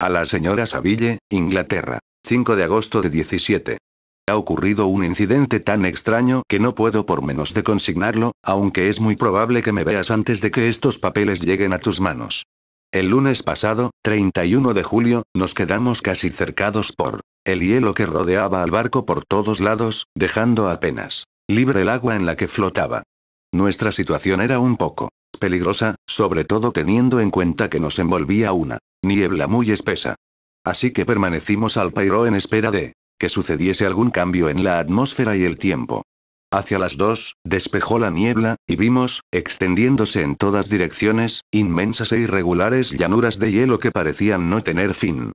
A la señora Saville, Inglaterra. 5 de agosto de 17. Ha ocurrido un incidente tan extraño que no puedo por menos de consignarlo, aunque es muy probable que me veas antes de que estos papeles lleguen a tus manos. El lunes pasado, 31 de julio, nos quedamos casi cercados por el hielo que rodeaba al barco por todos lados, dejando apenas libre el agua en la que flotaba. Nuestra situación era un poco peligrosa, sobre todo teniendo en cuenta que nos envolvía una niebla muy espesa. Así que permanecimos al pairo en espera de que sucediese algún cambio en la atmósfera y el tiempo. Hacia las 2, despejó la niebla, y vimos, extendiéndose en todas direcciones, inmensas e irregulares llanuras de hielo que parecían no tener fin.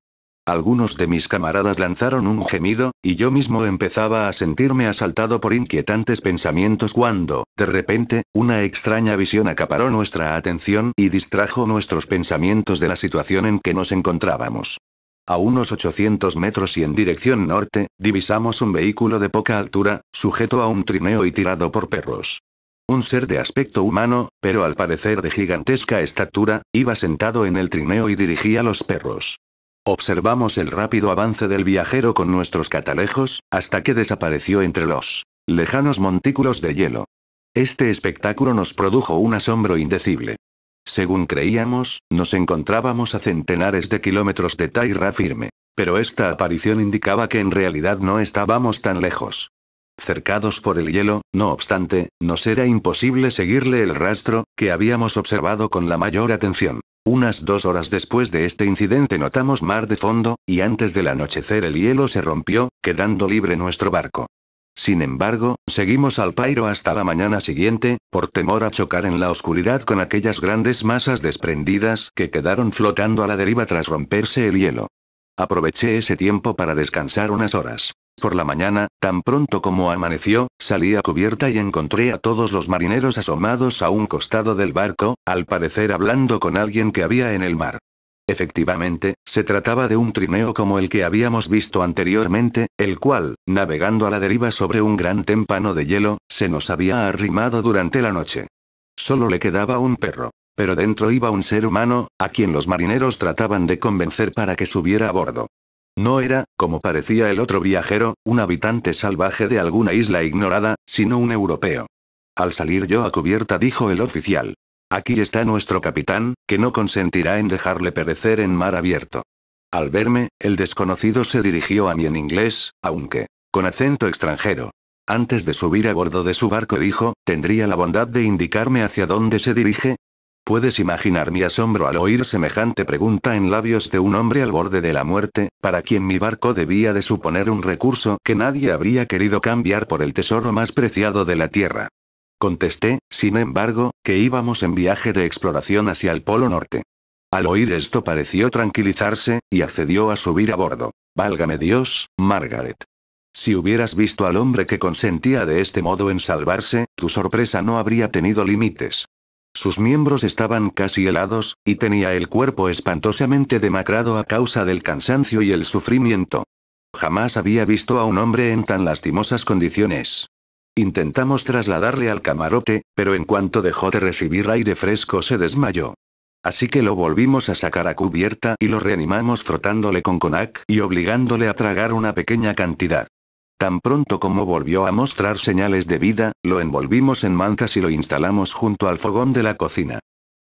Algunos de mis camaradas lanzaron un gemido, y yo mismo empezaba a sentirme asaltado por inquietantes pensamientos cuando, de repente, una extraña visión acaparó nuestra atención y distrajo nuestros pensamientos de la situación en que nos encontrábamos. A unos 800 metros y en dirección norte, divisamos un vehículo de poca altura, sujeto a un trineo y tirado por perros. Un ser de aspecto humano, pero al parecer de gigantesca estatura, iba sentado en el trineo y dirigía a los perros. Observamos el rápido avance del viajero con nuestros catalejos, hasta que desapareció entre los lejanos montículos de hielo. Este espectáculo nos produjo un asombro indecible. Según creíamos, nos encontrábamos a centenares de kilómetros de tierra firme. Pero esta aparición indicaba que en realidad no estábamos tan lejos. Cercados por el hielo, no obstante, nos era imposible seguirle el rastro, que habíamos observado con la mayor atención. Unas 2 horas después de este incidente notamos mar de fondo, y antes del anochecer el hielo se rompió, quedando libre nuestro barco. Sin embargo, seguimos al pairo hasta la mañana siguiente, por temor a chocar en la oscuridad con aquellas grandes masas desprendidas que quedaron flotando a la deriva tras romperse el hielo. Aproveché ese tiempo para descansar unas horas. Por la mañana, tan pronto como amaneció, salí a cubierta y encontré a todos los marineros asomados a un costado del barco, al parecer hablando con alguien que había en el mar. Efectivamente, se trataba de un trineo como el que habíamos visto anteriormente, el cual, navegando a la deriva sobre un gran témpano de hielo, se nos había arrimado durante la noche. Solo le quedaba un perro. Pero dentro iba un ser humano, a quien los marineros trataban de convencer para que subiera a bordo. No era, como parecía el otro viajero, un habitante salvaje de alguna isla ignorada, sino un europeo. Al salir yo a cubierta dijo el oficial: «Aquí está nuestro capitán, que no consentirá en dejarle perecer en mar abierto». Al verme, el desconocido se dirigió a mí en inglés, aunque con acento extranjero. Antes de subir a bordo de su barco dijo: «¿Tendría la bondad de indicarme hacia dónde se dirige?». Puedes imaginar mi asombro al oír semejante pregunta en labios de un hombre al borde de la muerte, para quien mi barco debía de suponer un recurso que nadie habría querido cambiar por el tesoro más preciado de la tierra. Contesté, sin embargo, que íbamos en viaje de exploración hacia el Polo Norte. Al oír esto pareció tranquilizarse, y accedió a subir a bordo. Válgame Dios, Margaret. Si hubieras visto al hombre que consentía de este modo en salvarse, tu sorpresa no habría tenido límites. Sus miembros estaban casi helados, y tenía el cuerpo espantosamente demacrado a causa del cansancio y el sufrimiento. Jamás había visto a un hombre en tan lastimosas condiciones. Intentamos trasladarle al camarote, pero en cuanto dejó de recibir aire fresco se desmayó. Así que lo volvimos a sacar a cubierta y lo reanimamos frotándole con conac y obligándole a tragar una pequeña cantidad. Tan pronto como volvió a mostrar señales de vida, lo envolvimos en mantas y lo instalamos junto al fogón de la cocina.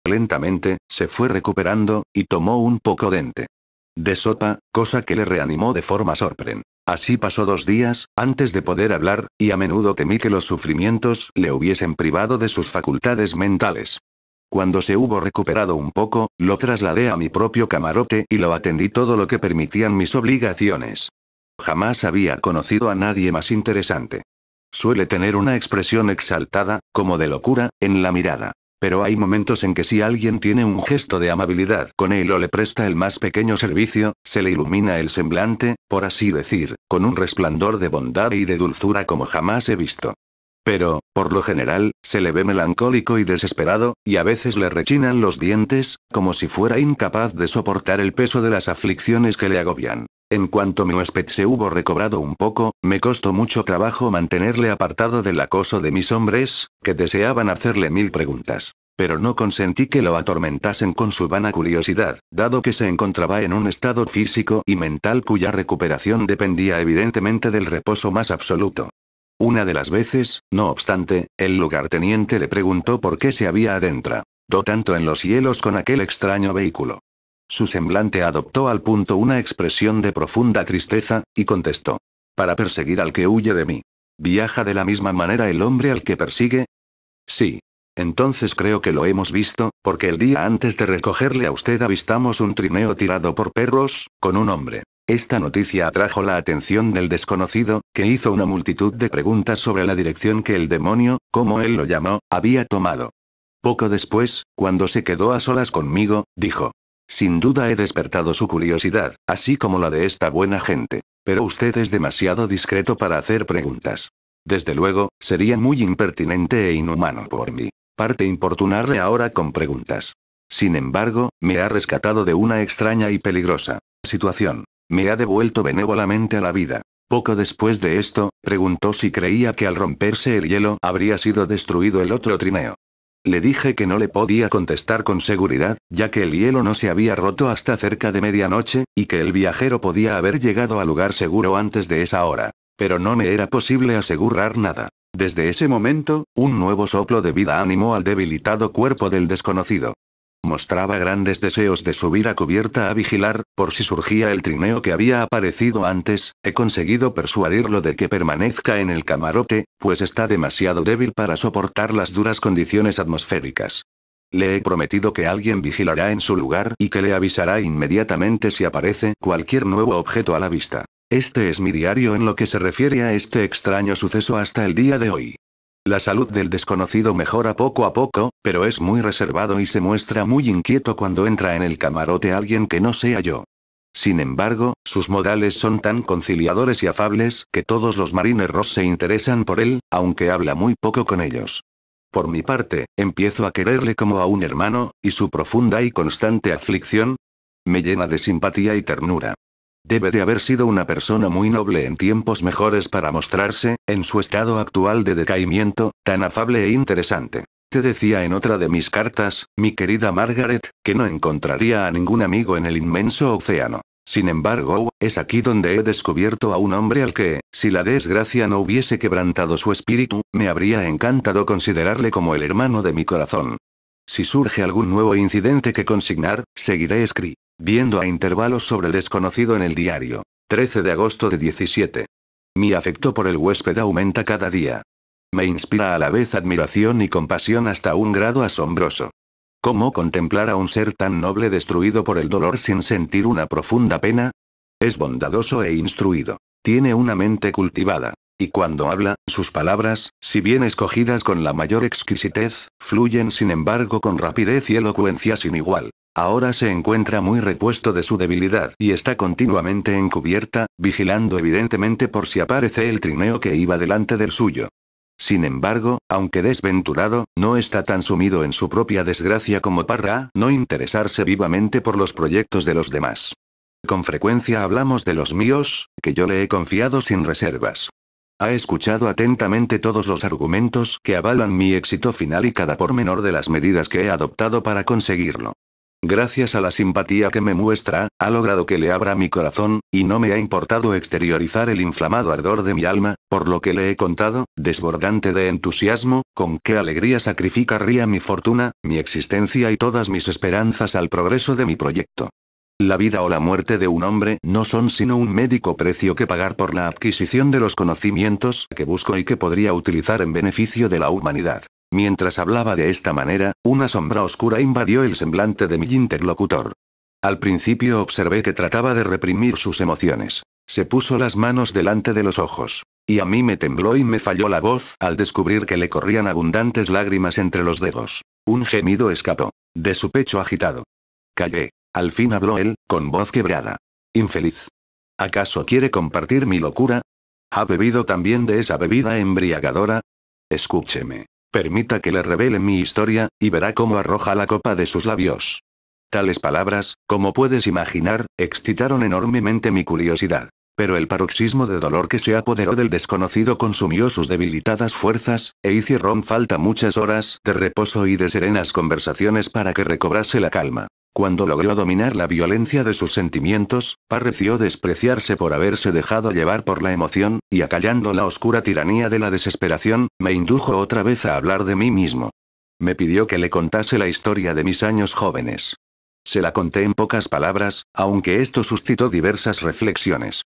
Lentamente, se fue recuperando, y tomó un poco de sopa, cosa que le reanimó de forma sorprendente. Así pasó 2 días, antes de poder hablar, y a menudo temí que los sufrimientos le hubiesen privado de sus facultades mentales. Cuando se hubo recuperado un poco, lo trasladé a mi propio camarote y lo atendí todo lo que permitían mis obligaciones. Jamás había conocido a nadie más interesante. Suele tener una expresión exaltada, como de locura, en la mirada. Pero hay momentos en que si alguien tiene un gesto de amabilidad con él o le presta el más pequeño servicio, se le ilumina el semblante, por así decir, con un resplandor de bondad y de dulzura como jamás he visto. Pero, por lo general, se le ve melancólico y desesperado, y a veces le rechinan los dientes, como si fuera incapaz de soportar el peso de las aflicciones que le agobian. En cuanto mi huésped se hubo recobrado un poco, me costó mucho trabajo mantenerle apartado del acoso de mis hombres, que deseaban hacerle 1000 preguntas. Pero no consentí que lo atormentasen con su vana curiosidad, dado que se encontraba en un estado físico y mental cuya recuperación dependía evidentemente del reposo más absoluto. Una de las veces, no obstante, el lugarteniente le preguntó por qué se había adentrado tanto en los hielos con aquel extraño vehículo. Su semblante adoptó al punto una expresión de profunda tristeza, y contestó: para perseguir al que huye de mí. ¿Viaja de la misma manera el hombre al que persigue? Sí. Entonces creo que lo hemos visto, porque el día antes de recogerle a usted avistamos un trineo tirado por perros, con un hombre. Esta noticia atrajo la atención del desconocido, que hizo una multitud de preguntas sobre la dirección que el demonio, como él lo llamó, había tomado. Poco después, cuando se quedó a solas conmigo, dijo: sin duda he despertado su curiosidad, así como la de esta buena gente. Pero usted es demasiado discreto para hacer preguntas. Desde luego, sería muy impertinente e inhumano por mi parte importunarle ahora con preguntas. Sin embargo, me ha rescatado de una extraña y peligrosa situación. Me ha devuelto benévolamente a la vida. Poco después de esto, preguntó si creía que al romperse el hielo habría sido destruido el otro trineo. Le dije que no le podía contestar con seguridad, ya que el hielo no se había roto hasta cerca de medianoche, y que el viajero podía haber llegado al lugar seguro antes de esa hora. Pero no me era posible asegurar nada. Desde ese momento, un nuevo soplo de vida animó al debilitado cuerpo del desconocido. Mostraba grandes deseos de subir a cubierta a vigilar, por si surgía el trineo que había aparecido antes. He conseguido persuadirlo de que permanezca en el camarote, pues está demasiado débil para soportar las duras condiciones atmosféricas. Le he prometido que alguien vigilará en su lugar y que le avisará inmediatamente si aparece cualquier nuevo objeto a la vista. Este es mi diario en lo que se refiere a este extraño suceso hasta el día de hoy. La salud del desconocido mejora poco a poco, pero es muy reservado y se muestra muy inquieto cuando entra en el camarote alguien que no sea yo. Sin embargo, sus modales son tan conciliadores y afables que todos los marineros se interesan por él, aunque habla muy poco con ellos. Por mi parte, empiezo a quererle como a un hermano, y su profunda y constante aflicción me llena de simpatía y ternura. Debe de haber sido una persona muy noble en tiempos mejores para mostrarse, en su estado actual de decaimiento, tan afable e interesante. Te decía en otra de mis cartas, mi querida Margaret, que no encontraría a ningún amigo en el inmenso océano. Sin embargo, es aquí donde he descubierto a un hombre al que, si la desgracia no hubiese quebrantado su espíritu, me habría encantado considerarle como el hermano de mi corazón. Si surge algún nuevo incidente que consignar, seguiré viendo a intervalos sobre el desconocido en el diario. 13 de agosto de 17. Mi afecto por el huésped aumenta cada día. Me inspira a la vez admiración y compasión hasta un grado asombroso. ¿Cómo contemplar a un ser tan noble destruido por el dolor sin sentir una profunda pena? Es bondadoso e instruido. Tiene una mente cultivada. Y cuando habla, sus palabras, si bien escogidas con la mayor exquisitez, fluyen sin embargo con rapidez y elocuencia sin igual. Ahora se encuentra muy repuesto de su debilidad y está continuamente en cubierta, vigilando evidentemente por si aparece el trineo que iba delante del suyo. Sin embargo, aunque desventurado, no está tan sumido en su propia desgracia como para no interesarse vivamente por los proyectos de los demás. Con frecuencia hablamos de los míos, que yo le he confiado sin reservas. Ha escuchado atentamente todos los argumentos que avalan mi éxito final y cada pormenor de las medidas que he adoptado para conseguirlo. Gracias a la simpatía que me muestra, ha logrado que le abra mi corazón, y no me ha importado exteriorizar el inflamado ardor de mi alma, por lo que le he contado, desbordante de entusiasmo, con qué alegría sacrificaría mi fortuna, mi existencia y todas mis esperanzas al progreso de mi proyecto. La vida o la muerte de un hombre no son sino un médico precio que pagar por la adquisición de los conocimientos que busco y que podría utilizar en beneficio de la humanidad. Mientras hablaba de esta manera, una sombra oscura invadió el semblante de mi interlocutor. Al principio observé que trataba de reprimir sus emociones. Se puso las manos delante de los ojos. Y a mí me tembló y me falló la voz al descubrir que le corrían abundantes lágrimas entre los dedos. Un gemido escapó de su pecho agitado. Callé. Al fin habló él, con voz quebrada. Infeliz. ¿Acaso quiere compartir mi locura? ¿Ha bebido también de esa bebida embriagadora? Escúcheme. Permita que le revele mi historia, y verá cómo arroja la copa de sus labios. Tales palabras, como puedes imaginar, excitaron enormemente mi curiosidad. Pero el paroxismo de dolor que se apoderó del desconocido consumió sus debilitadas fuerzas, e hicieron falta muchas horas de reposo y de serenas conversaciones para que recobrase la calma. Cuando logró dominar la violencia de sus sentimientos, pareció despreciarse por haberse dejado llevar por la emoción, y acallando la oscura tiranía de la desesperación, me indujo otra vez a hablar de mí mismo. Me pidió que le contase la historia de mis años jóvenes. Se la conté en pocas palabras, aunque esto suscitó diversas reflexiones.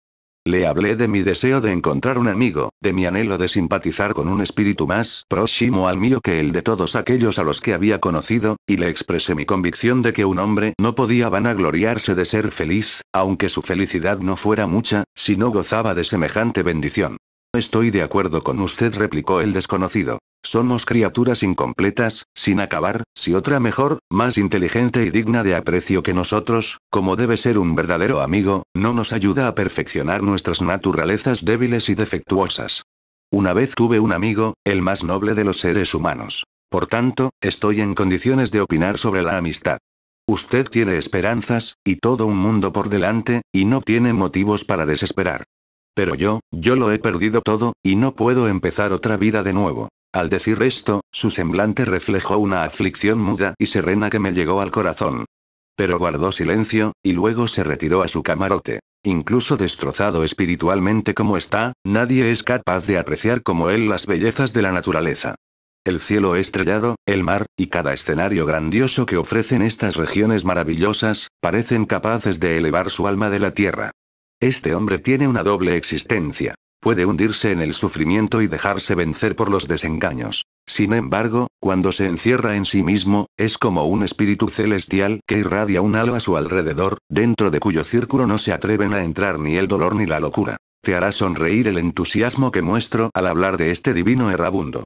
Le hablé de mi deseo de encontrar un amigo, de mi anhelo de simpatizar con un espíritu más próximo al mío que el de todos aquellos a los que había conocido, y le expresé mi convicción de que un hombre no podía vanagloriarse de ser feliz, aunque su felicidad no fuera mucha, si no gozaba de semejante bendición. Estoy de acuerdo con usted, replicó el desconocido. Somos criaturas incompletas, sin acabar, si otra mejor, más inteligente y digna de aprecio que nosotros, como debe ser un verdadero amigo, no nos ayuda a perfeccionar nuestras naturalezas débiles y defectuosas. Una vez tuve un amigo, el más noble de los seres humanos. Por tanto, estoy en condiciones de opinar sobre la amistad. Usted tiene esperanzas, y todo un mundo por delante, y no tiene motivos para desesperar. Pero yo lo he perdido todo, y no puedo empezar otra vida de nuevo. Al decir esto, su semblante reflejó una aflicción muda y serena que me llegó al corazón. Pero guardó silencio, y luego se retiró a su camarote. Incluso destrozado espiritualmente como está, nadie es capaz de apreciar como él las bellezas de la naturaleza. El cielo estrellado, el mar, y cada escenario grandioso que ofrecen estas regiones maravillosas, parecen capaces de elevar su alma de la tierra. Este hombre tiene una doble existencia. Puede hundirse en el sufrimiento y dejarse vencer por los desengaños. Sin embargo, cuando se encierra en sí mismo, es como un espíritu celestial que irradia un halo a su alrededor, dentro de cuyo círculo no se atreven a entrar ni el dolor ni la locura. Te hará sonreír el entusiasmo que muestro al hablar de este divino errabundo.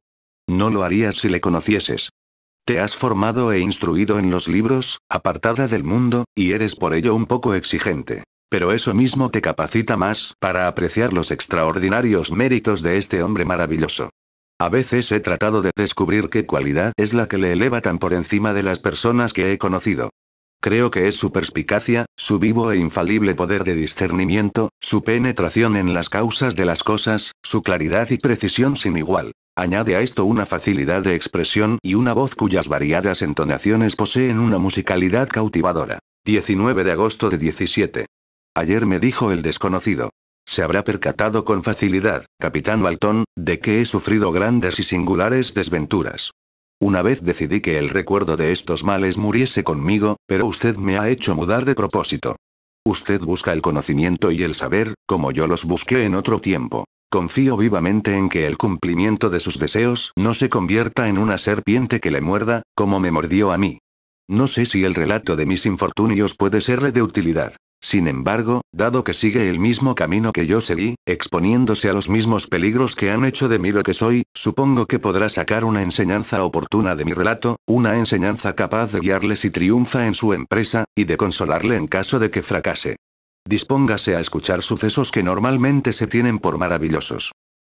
No lo harías si le conocieses. Te has formado e instruido en los libros, apartada del mundo, y eres por ello un poco exigente. Pero eso mismo te capacita más para apreciar los extraordinarios méritos de este hombre maravilloso. A veces he tratado de descubrir qué cualidad es la que le eleva tan por encima de las personas que he conocido. Creo que es su perspicacia, su vivo e infalible poder de discernimiento, su penetración en las causas de las cosas, su claridad y precisión sin igual. Añade a esto una facilidad de expresión y una voz cuyas variadas entonaciones poseen una musicalidad cautivadora. 19 de agosto de 17. Ayer me dijo el desconocido. Se habrá percatado con facilidad, capitán Walton, de que he sufrido grandes y singulares desventuras. Una vez decidí que el recuerdo de estos males muriese conmigo, pero usted me ha hecho mudar de propósito. Usted busca el conocimiento y el saber, como yo los busqué en otro tiempo. Confío vivamente en que el cumplimiento de sus deseos no se convierta en una serpiente que le muerda, como me mordió a mí. No sé si el relato de mis infortunios puede serle de utilidad. Sin embargo, dado que sigue el mismo camino que yo seguí, exponiéndose a los mismos peligros que han hecho de mí lo que soy, supongo que podrá sacar una enseñanza oportuna de mi relato, una enseñanza capaz de guiarle si triunfa en su empresa, y de consolarle en caso de que fracase. Dispóngase a escuchar sucesos que normalmente se tienen por maravillosos.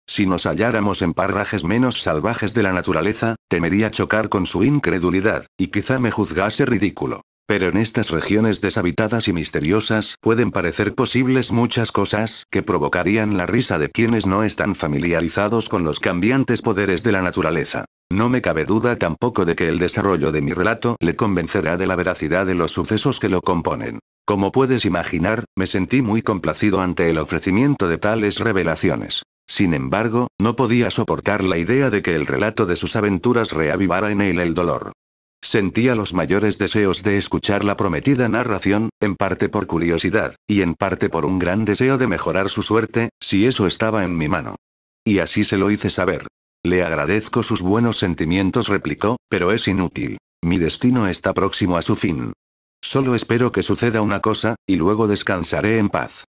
Si nos halláramos en parajes menos salvajes de la naturaleza, temería chocar con su incredulidad, y quizá me juzgase ridículo. Pero en estas regiones deshabitadas y misteriosas pueden parecer posibles muchas cosas que provocarían la risa de quienes no están familiarizados con los cambiantes poderes de la naturaleza. No me cabe duda tampoco de que el desarrollo de mi relato le convencerá de la veracidad de los sucesos que lo componen. Como puedes imaginar, me sentí muy complacido ante el ofrecimiento de tales revelaciones. Sin embargo, no podía soportar la idea de que el relato de sus aventuras reavivara en él el dolor. Sentía los mayores deseos de escuchar la prometida narración, en parte por curiosidad, y en parte por un gran deseo de mejorar su suerte, si eso estaba en mi mano. Y así se lo hice saber. Le agradezco sus buenos sentimientos, replicó, pero es inútil. Mi destino está próximo a su fin. Solo espero que suceda una cosa, y luego descansaré en paz.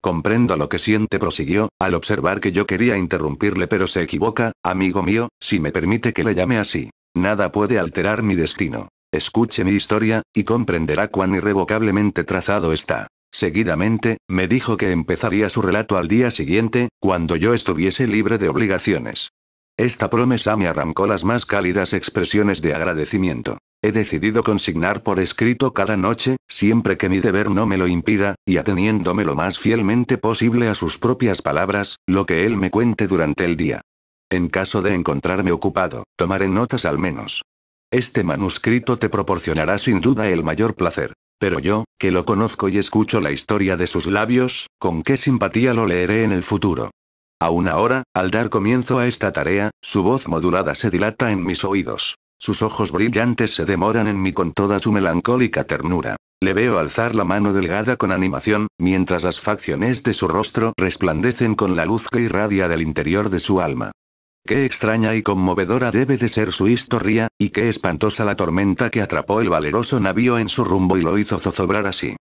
Comprendo lo que siente, prosiguió, al observar que yo quería interrumpirle, pero se equivoca, amigo mío, si me permite que le llame así. Nada puede alterar mi destino. Escuche mi historia, y comprenderá cuán irrevocablemente trazado está. Seguidamente, me dijo que empezaría su relato al día siguiente, cuando yo estuviese libre de obligaciones. Esta promesa me arrancó las más cálidas expresiones de agradecimiento. He decidido consignar por escrito cada noche, siempre que mi deber no me lo impida, y ateniéndome lo más fielmente posible a sus propias palabras, lo que él me cuente durante el día. En caso de encontrarme ocupado, tomaré notas al menos. Este manuscrito te proporcionará sin duda el mayor placer. Pero yo, que lo conozco y escucho la historia de sus labios, con qué simpatía lo leeré en el futuro. Aún ahora, al dar comienzo a esta tarea, su voz modulada se dilata en mis oídos. Sus ojos brillantes se demoran en mí con toda su melancólica ternura. Le veo alzar la mano delgada con animación, mientras las facciones de su rostro resplandecen con la luz que irradia del interior de su alma. Qué extraña y conmovedora debe de ser su historia, y qué espantosa la tormenta que atrapó el valeroso navío en su rumbo y lo hizo zozobrar así.